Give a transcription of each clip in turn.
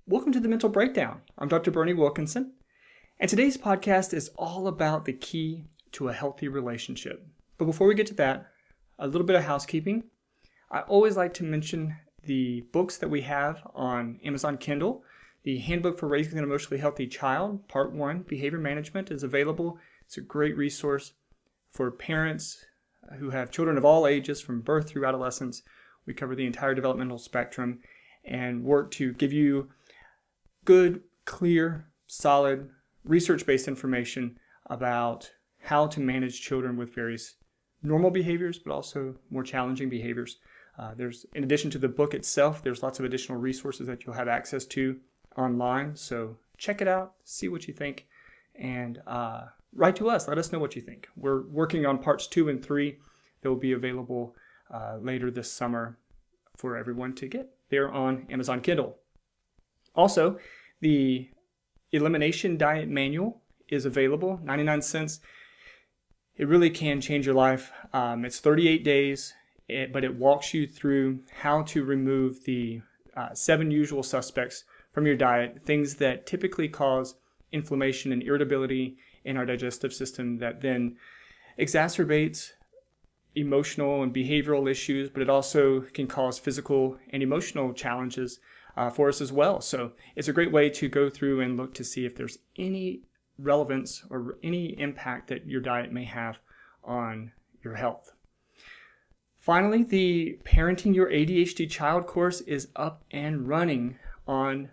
Welcome to the Mental Breakdown. I'm Dr. Berney Wilkinson, and today's podcast is all about the key to a healthy relationship. But before we get to that, a little bit of housekeeping. I always like to mention the books that we have on Amazon Kindle. The Handbook for Raising an Emotionally Healthy Child, Part 1, Behavior Management, is available. It's a great resource for parents who have children of all ages from birth through adolescence. We cover the entire developmental spectrum and work to give you good, clear, solid, research-based information about how to manage children with various normal behaviors, but also more challenging behaviors. In addition to the book itself, there's lots of additional resources that you'll have access to online. So check it out, see what you think, and write to us. Let us know what you think. We're working on parts 2 and 3 that will be available later this summer for everyone to get. They're on Amazon Kindle. Also, the Elimination Diet Manual is available, 99 cents. It really can change your life. It's 38 days, but it walks you through how to remove the 7 usual suspects from your diet, things that typically cause inflammation and irritability in our digestive system that then exacerbates emotional and behavioral issues, but it also can cause physical and emotional challenges for us as well. So it's a great way to go through and look to see if there's any relevance or any impact that your diet may have on your health. Finally, the Parenting Your ADHD Child course is up and running on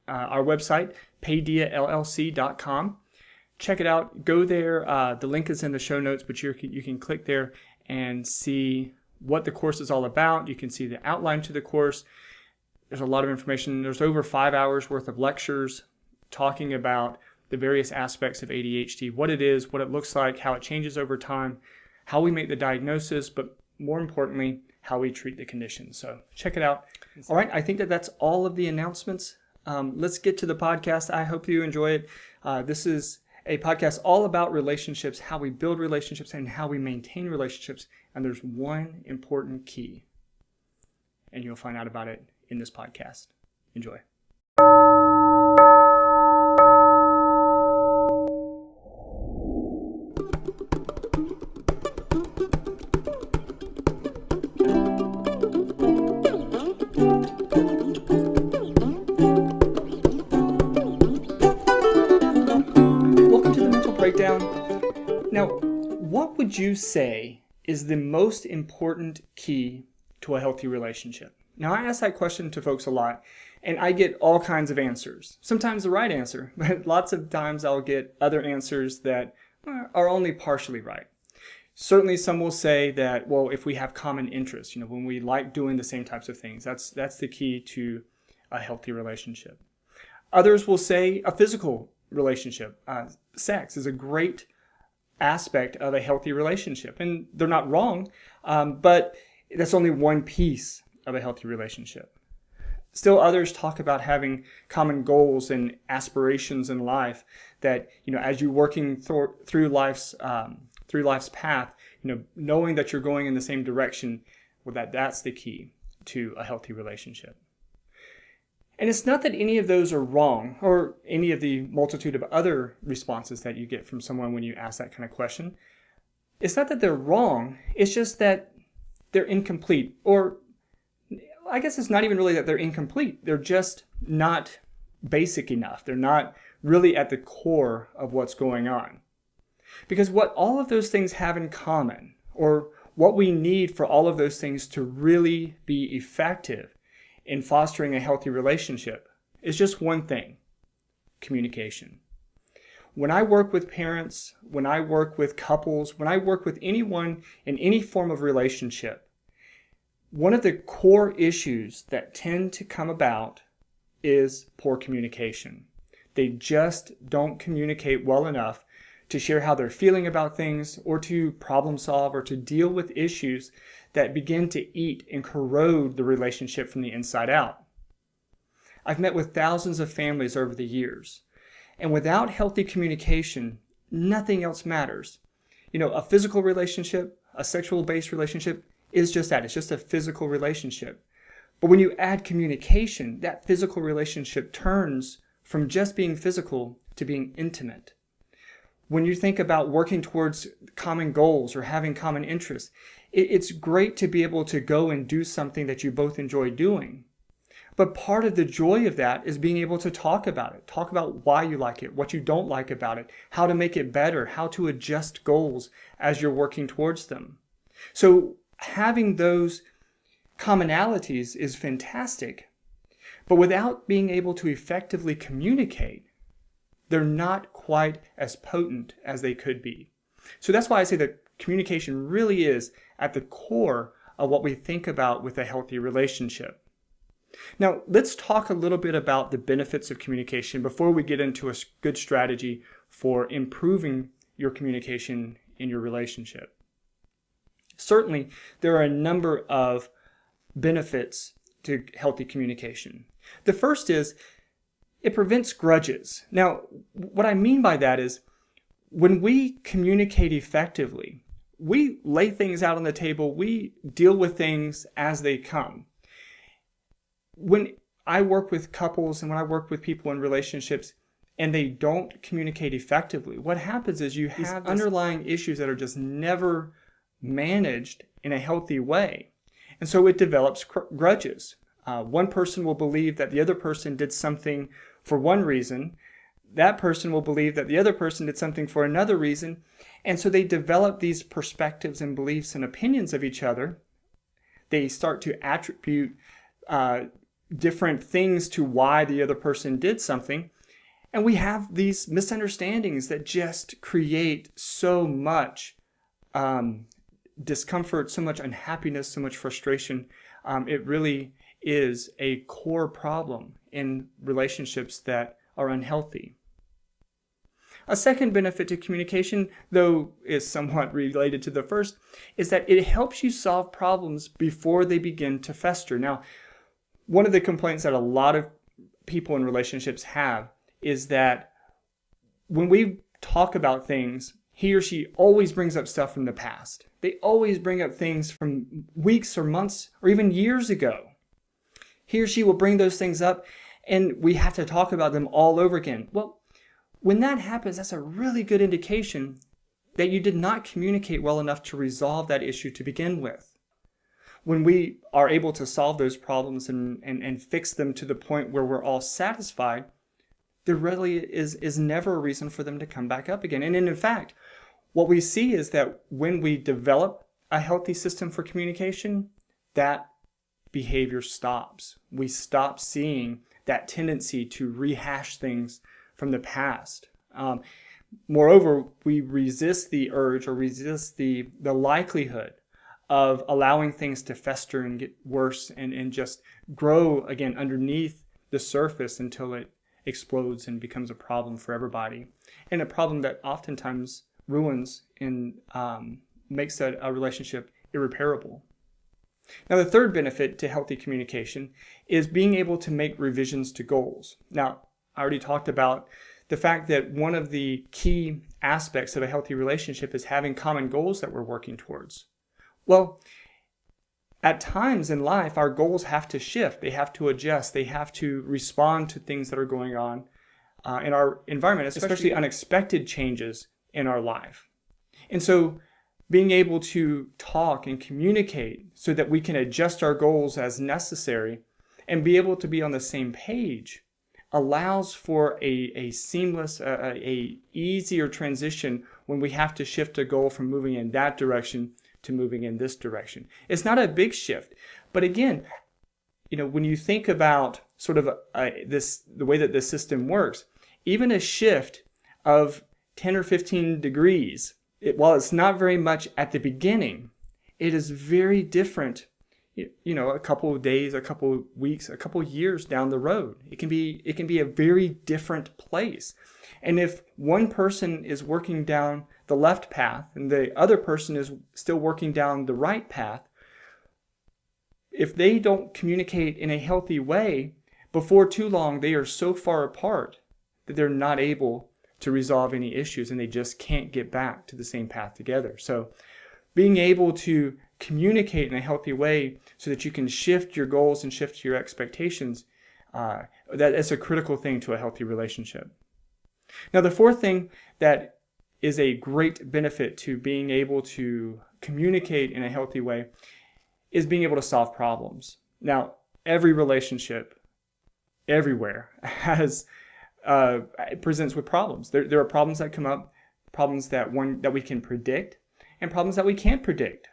our website, paydiallc.com. Check it out. Go there. The link is in the show notes, but you can click there and see what the course is all about. You can see the outline to the course. There's a lot of information. There's over 5 hours worth of lectures talking about the various aspects of ADHD, what it is, what it looks like, how it changes over time, how we make the diagnosis, but more importantly, how we treat the condition. So check it out. All right, I think that's all of the announcements. Let's get to the podcast. I hope you enjoy it. This is a podcast all about relationships, how we build relationships and how we maintain relationships. And there's one important key, and you'll find out about it in this podcast. Enjoy. Welcome to the Mental Breakdown. Now, what would you say is the most important key to a healthy relationship? Now, I ask that question to folks a lot, and I get all kinds of answers. Sometimes the right answer, but lots of times I'll get other answers that are only partially right. Certainly some will say that, well, if we have common interests, when we like doing the same types of things, that's the key to a healthy relationship. Others will say a physical relationship. Sex is a great aspect of a healthy relationship, and they're not wrong, but that's only one piece of a healthy relationship. Still others talk about having common goals and aspirations in life that, as you're working through life's path, knowing that you're going in the same direction, well, that's the key to a healthy relationship. And it's not that any of those are wrong, or any of the multitude of other responses that you get from someone when you ask that kind of question. It's not that they're wrong, it's just that they're incomplete, or I guess it's not even really that they're incomplete. They're just not basic enough. They're not really at the core of what's going on. Because what all of those things have in common, or what we need for all of those things to really be effective in fostering a healthy relationship, is just one thing: communication. When I work with parents, when I work with couples, when I work with anyone in any form of relationship, one of the core issues that tend to come about is poor communication. They just don't communicate well enough to share how they're feeling about things, or to problem solve, or to deal with issues that begin to eat and corrode the relationship from the inside out. I've met with thousands of families over the years, and without healthy communication, nothing else matters. A physical relationship, a sexual-based relationship, is just that. It's just a physical relationship. But when you add communication, that physical relationship turns from just being physical to being intimate. When you think about working towards common goals or having common interests, it's great to be able to go and do something that you both enjoy doing. But part of the joy of that is being able to talk about it. Talk about why you like it, what you don't like about it, how to make it better, how to adjust goals as you're working towards them. So having those commonalities is fantastic. But without being able to effectively communicate, they're not quite as potent as they could be. So that's why I say that communication really is at the core of what we think about with a healthy relationship. Now, let's talk a little bit about the benefits of communication before we get into a good strategy for improving your communication in your relationship. Certainly, there are a number of benefits to healthy communication. The first is it prevents grudges. Now, what I mean by that is when we communicate effectively, we lay things out on the table, we deal with things as they come. When I work with couples and when I work with people in relationships and they don't communicate effectively, what happens is you have underlying issues that are just never managed in a healthy way. And so it develops grudges. One person will believe that the other person did something for one reason. That person will believe that the other person did something for another reason. And so they develop these perspectives and beliefs and opinions of each other. They start to attribute different things to why the other person did something. And we have these misunderstandings that just create so much discomfort, so much unhappiness, so much frustration. It really is a core problem in relationships that are unhealthy. A second benefit to communication, though is somewhat related to the first, is that it helps you solve problems before they begin to fester. Now, one of the complaints that a lot of people in relationships have is that when we talk about things, he or she always brings up stuff from the past. They always bring up things from weeks or months or even years ago. He or she will bring those things up and we have to talk about them all over again. Well, when that happens, that's a really good indication that you did not communicate well enough to resolve that issue to begin with. When we are able to solve those problems and fix them to the point where we're all satisfied, there really is never a reason for them to come back up again. And in fact, what we see is that when we develop a healthy system for communication, that behavior stops. We stop seeing that tendency to rehash things from the past. Moreover, we resist the urge or resist the likelihood of allowing things to fester and get worse and just grow again underneath the surface until it explodes and becomes a problem for everybody. And a problem that oftentimes ruins and makes a relationship irreparable. Now, the third benefit to healthy communication is being able to make revisions to goals. Now, I already talked about the fact that one of the key aspects of a healthy relationship is having common goals that we're working towards. Well, at times in life, our goals have to shift. They have to adjust. They have to respond to things that are going on in our environment, especially unexpected changes in our life. And so being able to talk and communicate so that we can adjust our goals as necessary and be able to be on the same page allows for a seamless, easier transition when we have to shift a goal from moving in that direction to moving in this direction. It's not a big shift, but again, when you think about sort of the way that the system works, even a shift of 10 or 15 degrees, while it's not very much at the beginning, it is very different, a couple of days, a couple of weeks, a couple of years down the road. It can be a very different place. And if one person is working down the left path and the other person is still working down the right path, if they don't communicate in a healthy way, before too long, they are so far apart that they're not able to resolve any issues and they just can't get back to the same path together. So being able to communicate in a healthy way so that you can shift your goals and shift your expectations, that is a critical thing to a healthy relationship. Now, the fourth thing that is a great benefit to being able to communicate in a healthy way is being able to solve problems. Now, every relationship everywhere presents with problems. There are problems that come up, problems that we can predict, and problems that we can't predict.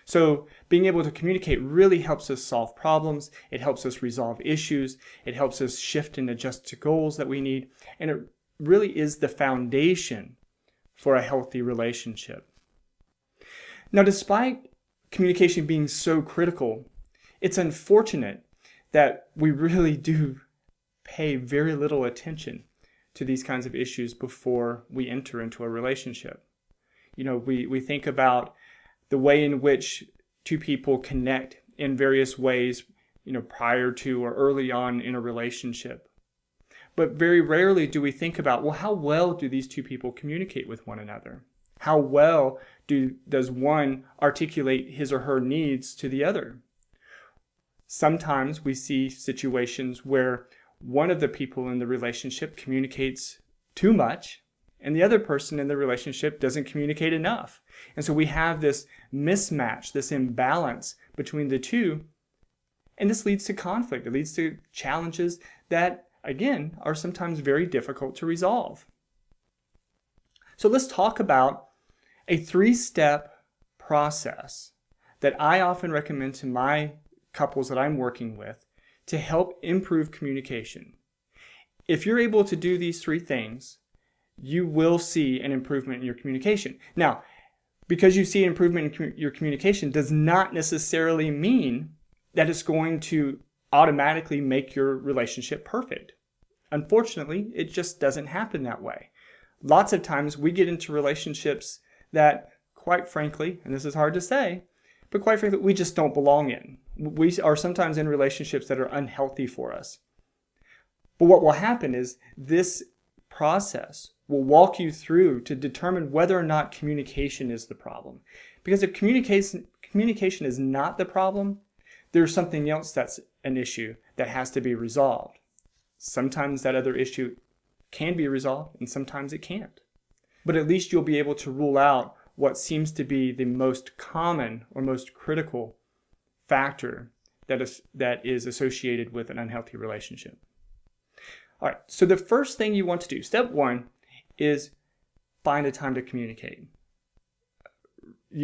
So being able to communicate really helps us solve problems. It helps us resolve issues. It helps us shift and adjust to goals that we need. And it really is the foundation for a healthy relationship. Now, despite communication being so critical, it's unfortunate that we really do pay very little attention to these kinds of issues before we enter into a relationship. We think about the way in which two people connect in various ways, prior to or early on in a relationship. But very rarely do we think about, well, how well do these two people communicate with one another? How well does one articulate his or her needs to the other? Sometimes we see situations where one of the people in the relationship communicates too much, and the other person in the relationship doesn't communicate enough. And so we have this mismatch, this imbalance between the two, and this leads to conflict. It leads to challenges that, again, are sometimes very difficult to resolve. So let's talk about a 3-step process that I often recommend to my couples that I'm working with to help improve communication. If you're able to do these 3 things, you will see an improvement in your communication. Now, because you see an improvement in your communication does not necessarily mean that it's going to automatically make your relationship perfect. Unfortunately, it just doesn't happen that way. Lots of times we get into relationships that, quite frankly, and this is hard to say, but quite frankly, we just don't belong in. We are sometimes in relationships that are unhealthy for us. But what will happen is this process will walk you through to determine whether or not communication is the problem. Because if communication is not the problem, there's something else that's an issue that has to be resolved. Sometimes that other issue can be resolved and sometimes it can't. But at least you'll be able to rule out what seems to be the most common or most critical factor that is associated with an unhealthy relationship. All right, so the first thing you want to do, step 1, is find a time to communicate.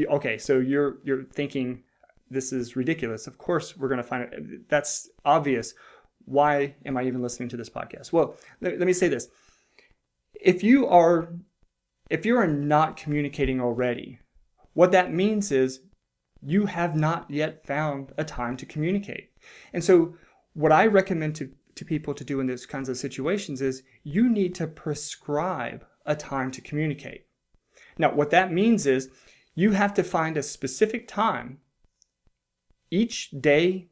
Okay, so you're thinking, this is ridiculous. Of course we're going to find it. That's obvious. Why am I even listening to this podcast? Well, let me say this. If you are not communicating already, what that means is you have not yet found a time to communicate. And so what I recommend to people to do in these kinds of situations is you need to prescribe a time to communicate. Now, what that means is you have to find a specific time each day,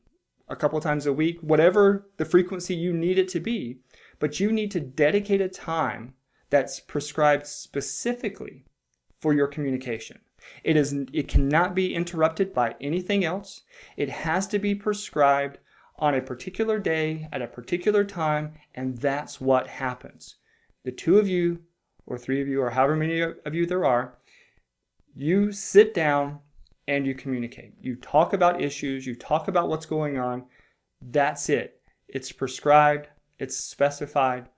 a couple times a week, whatever the frequency you need it to be, but you need to dedicate a time that's prescribed specifically for your communication. It cannot be interrupted by anything else. It has to be prescribed on a particular day at a particular time, and that's what happens. The 2 of you or 3 of you or however many of you there are, you sit down and you communicate. You talk about issues, you talk about what's going on. That's it. It's prescribed, it's specified.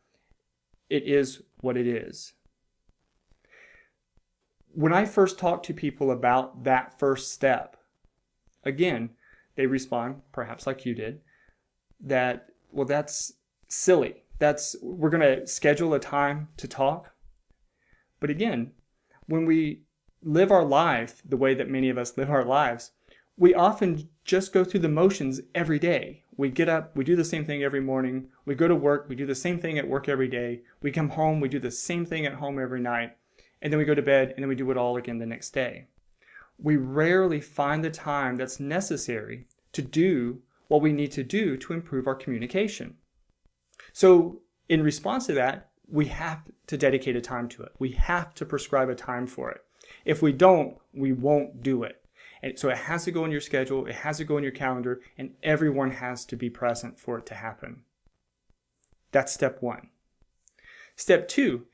It is what it is. When I first talk to people about that first step, again, they respond, perhaps like you did, that, well, that's silly. We're going to schedule a time to talk. But again, when we live our life the way that many of us live our lives, we often just go through the motions every day. We get up, we do the same thing every morning. We go to work, we do the same thing at work every day. We come home, we do the same thing at home every night. And then we go to bed, and then we do it all again the next day. We rarely find the time that's necessary to do what we need to do to improve our communication. So in response to that, we have to dedicate a time to it. We have to prescribe a time for it. If we don't, we won't do it. And so it has to go in your schedule, it has to go in your calendar, and everyone has to be present for it to happen. That's step one. Step two,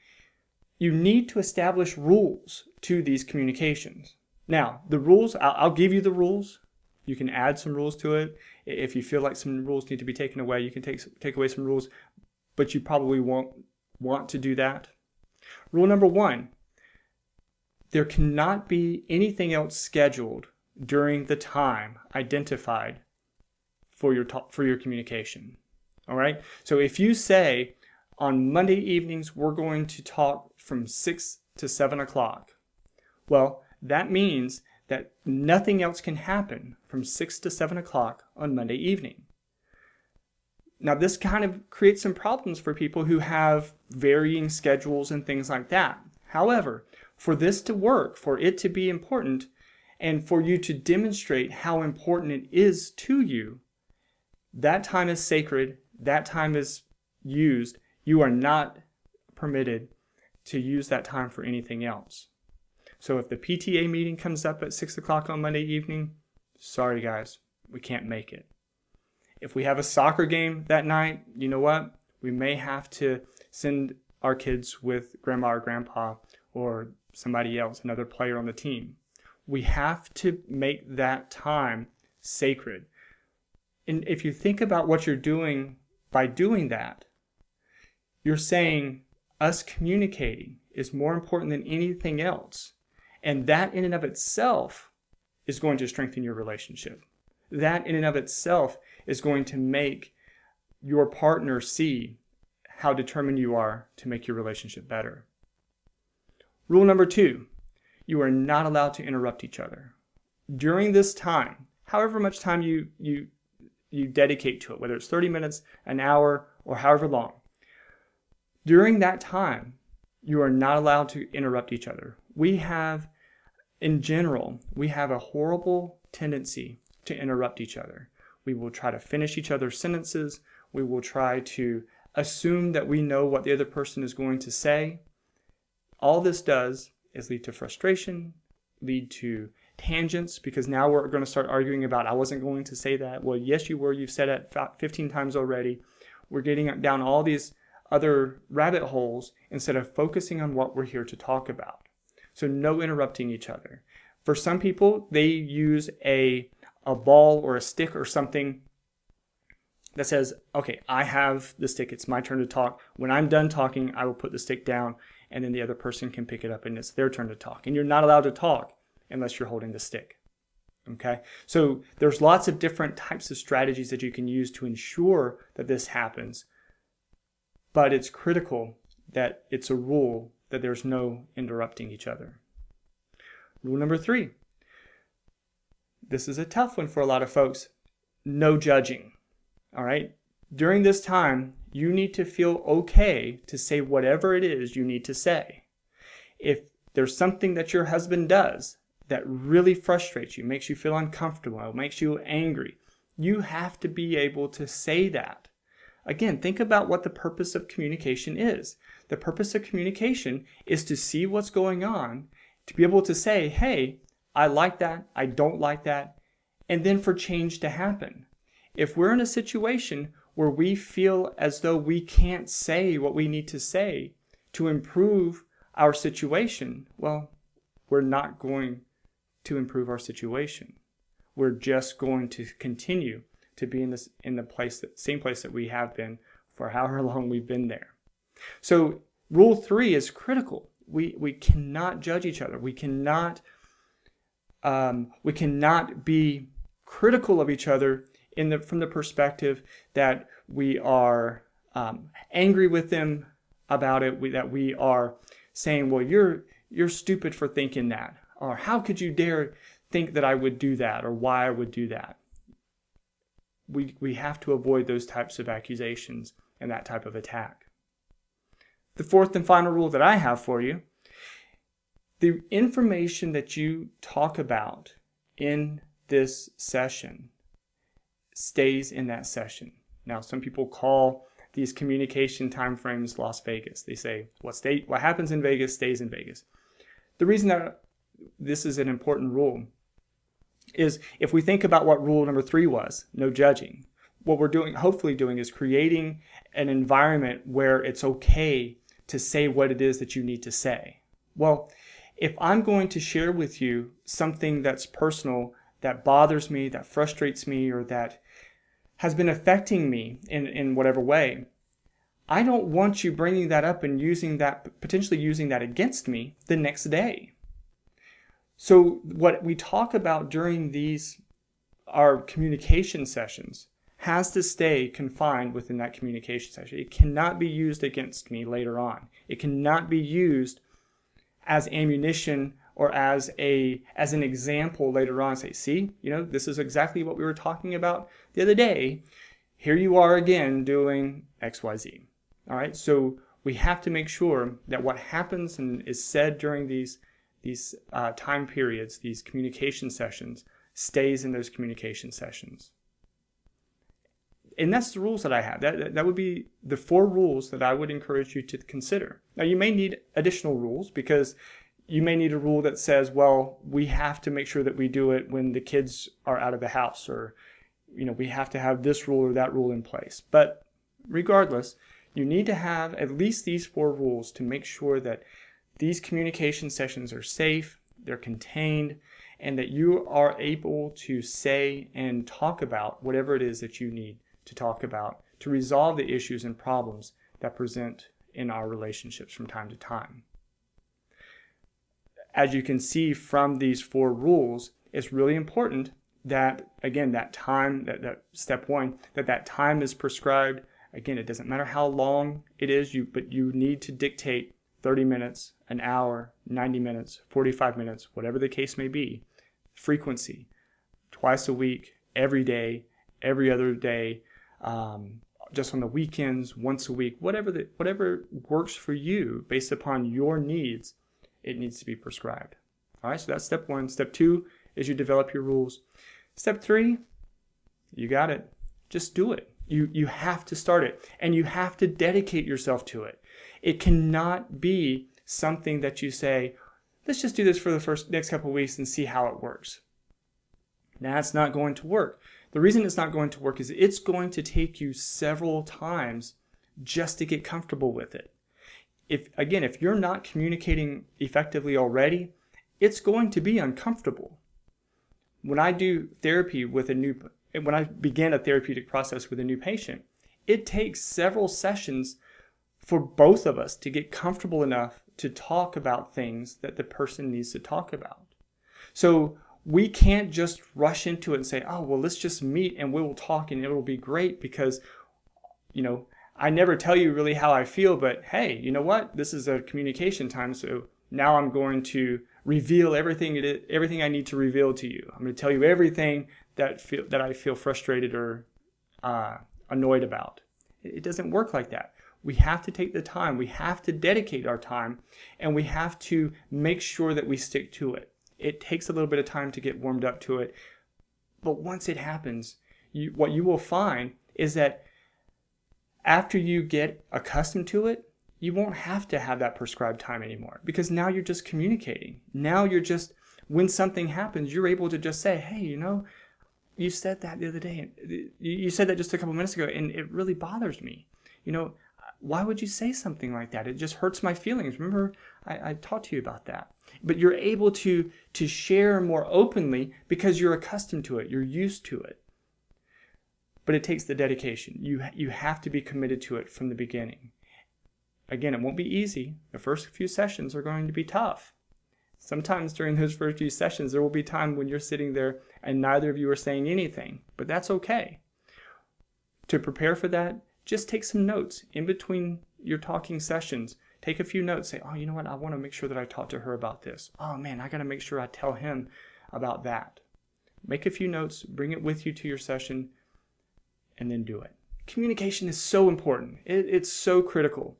you need to establish rules to these communications. Now, the rules, I'll give you the rules. You can add some rules to it. If you feel like some rules need to be taken away, you can take away some rules, but you probably won't want to do that. Rule number one, there cannot be anything else scheduled during the time identified for your communication. All right? So if you say on Monday evenings we're going to talk from 6 to 7 o'clock, well, that means that nothing else can happen from 6 to 7 o'clock on Monday evening. Now, this kind of creates some problems for people who have varying schedules and things like that. However, for this to work, for it to be important, and for you to demonstrate how important it is to you, that time is sacred, that time is used. You are not permitted to use that time for anything else. So if the PTA meeting comes up at 6 o'clock on Monday evening, sorry guys, we can't make it. If we have a soccer game that night, you know what? We may have to send our kids with grandma or grandpa or somebody else, another player on the team. We have to make that time sacred. And if you think about what you're doing by doing that, you're saying us communicating is more important than anything else. And that in and of itself is going to strengthen your relationship. That in and of itself is going to make your partner see how determined you are to make your relationship better. Rule number two, you are not allowed to interrupt each other. During this time, however much time you dedicate to it, whether it's 30 minutes, an hour, or however long, during that time, you are not allowed to interrupt each other. In general, we have a horrible tendency to interrupt each other. We will try to finish each other's sentences. We will try to assume that we know what the other person is going to say. All this does is lead to frustration, lead to tangents, because now we're going to start arguing about, I wasn't going to say that. Well, yes, you were. You've said it 15 times already. We're getting down all these other rabbit holes instead of focusing on what we're here to talk about. So no interrupting each other. For some people, they use a ball or a stick or something that says, okay, I have the stick. It's my turn to talk. When I'm done talking, I will put the stick down, and then the other person can pick it up, and it's their turn to talk. And you're not allowed to talk unless you're holding the stick. Okay? So there's lots of different types of strategies that you can use to ensure that this happens. But it's critical that it's a rule that there's no interrupting each other. Rule number three. This is a tough one for a lot of folks. No judging. All right? During this time, you need to feel okay to say whatever it is you need to say. If there's something that your husband does that really frustrates you, makes you feel uncomfortable, makes you angry, you have to be able to say that. Again, think about what the purpose of communication is. The purpose of communication is to see what's going on, to be able to say, hey, I like that, I don't like that, and then for change to happen. If we're in a situation where we feel as though we can't say what we need to say to improve our situation, well, we're not going to improve our situation. We're just going to continue to be in the same place that we have been for however long we've been there. So rule 3 is critical. We cannot judge each other. We cannot be critical of each other from the perspective that we are angry with them about it. That we are saying, well, you're stupid for thinking that, or how could you dare think that I would do that, or why I would do that. We have to avoid those types of accusations and that type of attack. The fourth and final rule that I have for you, the information that you talk about in this session stays in that session. Now, some people call these communication timeframes Las Vegas. They say what happens in Vegas stays in Vegas. The reason that this is an important rule is if we think about what rule number 3 was, no judging, what we're hopefully doing is creating an environment where it's okay to say what it is that you need to say. Well, if I'm going to share with you something that's personal, that bothers me, that frustrates me, or that has been affecting me in whatever way, I don't want you bringing that up and potentially using that against me the next day. So what we talk about during our communication sessions has to stay confined within that communication session. It cannot be used against me later on. It cannot be used as ammunition or as an example later on. Say, see, this is exactly what we were talking about the other day. Here you are again doing XYZ. All right, so we have to make sure that what happens and is said during these time periods, these communication sessions, stays in those communication sessions. And that's the rules that I have. That would be the 4 rules that I would encourage you to consider. Now, you may need additional rules because you may need a rule that says, well, we have to make sure that we do it when the kids are out of the house, or, we have to have this rule or that rule in place. But regardless, you need to have at least these 4 rules to make sure that these communication sessions are safe, they're contained, and that you are able to say and talk about whatever it is that you need to talk about to resolve the issues and problems that present in our relationships from time to time. As you can see from these 4 rules, it's really important that, again, that time, that step 1, that time is prescribed. Again, it doesn't matter how long it is, but you need to dictate 30 minutes, an hour, 90 minutes, 45 minutes, whatever the case may be. Frequency, twice a week, every day, every other day, just on the weekends, once a week, whatever works for you based upon your needs, it needs to be prescribed. All right, so that's step 1. Step 2 is you develop your rules. Step 3, you got it. Just do it. You have to start it, and you have to dedicate yourself to it. It cannot be something that you say, let's just do this for the next couple of weeks and see how it works. That's not going to work. The reason it's not going to work is it's going to take you several times just to get comfortable with it. If you're not communicating effectively already, it's going to be uncomfortable. When I do therapy when I begin a therapeutic process with a new patient, it takes several sessions for both of us to get comfortable enough to talk about things that the person needs to talk about. So we can't just rush into it and say, oh, well, let's just meet and we will talk and it will be great because, I never tell you really how I feel, but hey, you know what? This is a communication time, so now I'm going to reveal everything I need to reveal to you. I'm going to tell you everything that I feel frustrated or annoyed about. It doesn't work like that. We have to take the time. We have to dedicate our time, and we have to make sure that we stick to it. It takes a little bit of time to get warmed up to it, but once it happens, what you will find is that after you get accustomed to it, you won't have to have that prescribed time anymore because now you're just communicating. Now when something happens, you're able to just say, hey, you said that the other day. You said that just a couple minutes ago, and it really bothers me. Why would you say something like that? It just hurts my feelings. Remember, I talked to you about that. But you're able to share more openly because you're accustomed to it. You're used to it. But it takes the dedication. You have to be committed to it from the beginning. Again, it won't be easy. The first few sessions are going to be tough. Sometimes during those first few sessions, there will be time when you're sitting there and neither of you are saying anything. But that's okay. To prepare for that, just take some notes in between your talking sessions. Take a few notes. Say, oh, you know what? I want to make sure that I talk to her about this. Oh, man, I got to make sure I tell him about that. Make a few notes. Bring it with you to your session. And then do it. Communication is so important. It's so critical.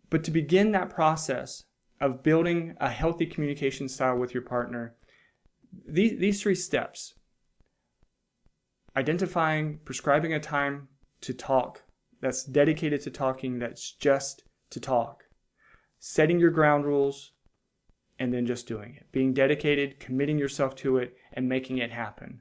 But to begin that process of building a healthy communication style with your partner, these 3 steps, identifying, prescribing a time to talk that's dedicated to talking, that's just to talk, setting your ground rules, and then just doing it. Being dedicated, committing yourself to it, and making it happen.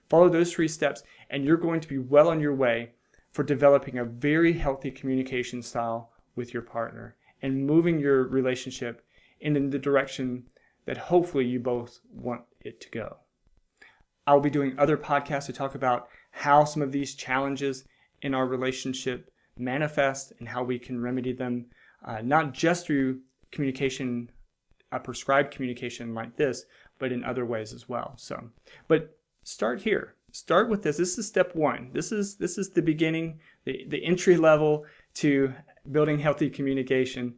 Follow those 3 steps, and you're going to be well on your way for developing a very healthy communication style with your partner and moving your relationship in the direction that hopefully you both want it to go. I'll be doing other podcasts to talk about how some of these challenges in our relationship manifest and how we can remedy them, not just through communication, prescribed communication like this, but in other ways as well. But start here. Start with this. This is step 1. This is the beginning, the entry level to building healthy communication.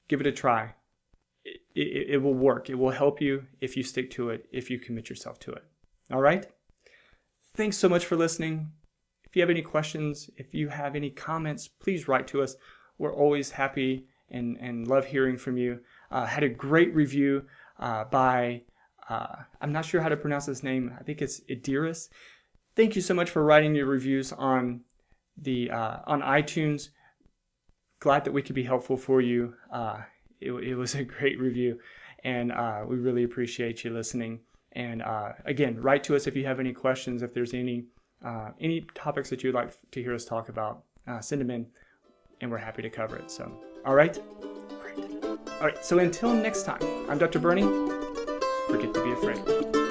Give it a try. It will work. It will help you if you stick to it, if you commit yourself to it. All right? Thanks so much for listening. If you have any questions, if you have any comments, please write to us. We're always happy and love hearing from you. Had a great review by, I'm not sure how to pronounce his name. I think it's Idiris. Thank you so much for writing your reviews on iTunes. Glad that we could be helpful for you. It was a great review, and we really appreciate you listening. And again, write to us if you have any questions, if there's any topics that you'd like to hear us talk about. Send them in, and we're happy to cover it. So, all right? Great. All right, so until next time, I'm Dr. Berney. Forget to be afraid.